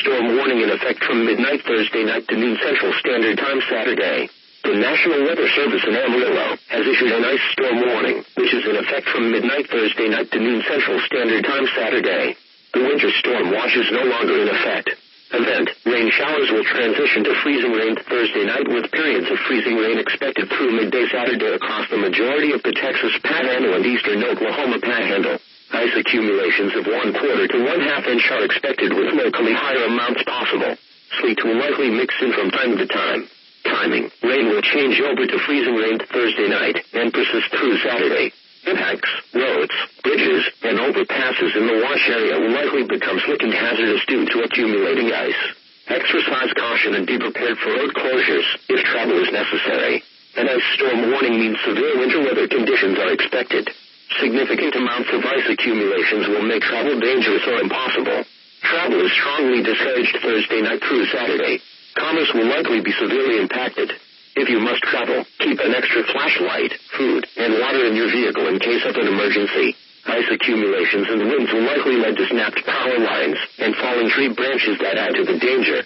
storm warning in effect from midnight Thursday night to noon Central Standard Time Saturday. The National Weather Service in Amarillo has issued an ice storm warning, which is in effect from midnight Thursday night to noon Central Standard Time Saturday. The winter storm watch is no longer in effect. Event rain showers will transition to freezing rain Thursday night, with periods of freezing rain expected through midday Saturday across the majority of the Texas Panhandle and eastern Oklahoma Panhandle. Ice accumulations of 1/4 to 1/2 inch are expected, with locally higher amounts possible. Sleet will likely mix in from time to time. Timing: rain will change over to freezing rain Thursday night and persist through Saturday. Impacts: roads, bridges, and overpasses in the wash area will likely become slick and hazardous due to accumulating ice. Exercise caution and be prepared for road closures if travel is necessary. An ice storm warning means severe winter weather conditions are expected. Significant amounts of ice accumulations will make travel dangerous or impossible. Travel is strongly discouraged Thursday night through Saturday. Commerce will likely be severely impacted. If you must travel, keep an extra flashlight, food, and water in your vehicle in case of an emergency. Ice accumulations and winds will likely lead to snapped power lines and falling tree branches that add to the danger.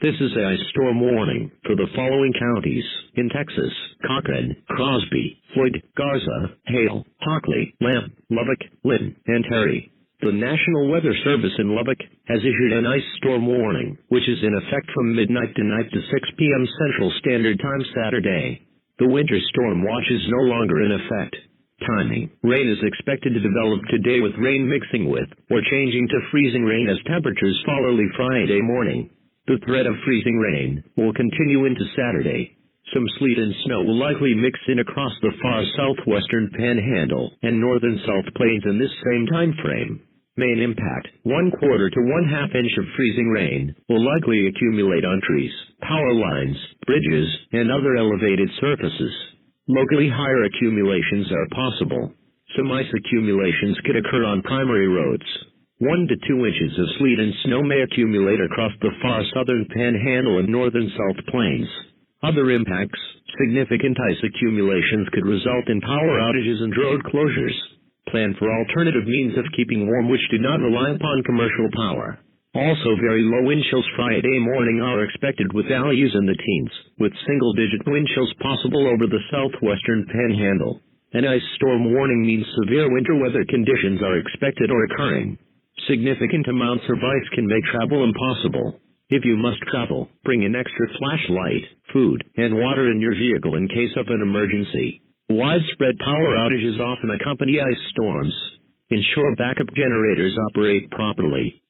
This is a ice storm warning for the following counties in Texas: Cochran, Crosby, Floyd, Garza, Hale, Hockley, Lamb, Lubbock, Lynn, and Terry. The National Weather Service in Lubbock has issued an ice storm warning, which is in effect from midnight tonight to 6 p.m. Central Standard Time Saturday. The winter storm watch is no longer in effect. Timing: rain is expected to develop today, with rain mixing with or changing to freezing rain as temperatures fall early Friday morning. The threat of freezing rain will continue into Saturday. Some sleet and snow will likely mix in across the far southwestern Panhandle and northern South Plains in this same time frame. Main impact: 1/4 to 1/2 inch of freezing rain will likely accumulate on trees, power lines, bridges, and other elevated surfaces. Locally higher accumulations are possible. Some ice accumulations could occur on primary roads. 1 to 2 inches of sleet and snow may accumulate across the far southern Panhandle and northern South Plains. Other impacts: significant ice accumulations could result in power outages and road closures. Plan for alternative means of keeping warm which do not rely upon commercial power. Also, very low wind chills Friday morning are expected, with values in the teens, with single-digit wind chills possible over the southwestern Panhandle. An ice storm warning means severe winter weather conditions are expected or occurring. Significant amounts of ice can make travel impossible. If you must travel, bring an extra flashlight, food, and water in your vehicle in case of an emergency. Widespread power outages often accompany ice storms. Ensure backup generators operate properly.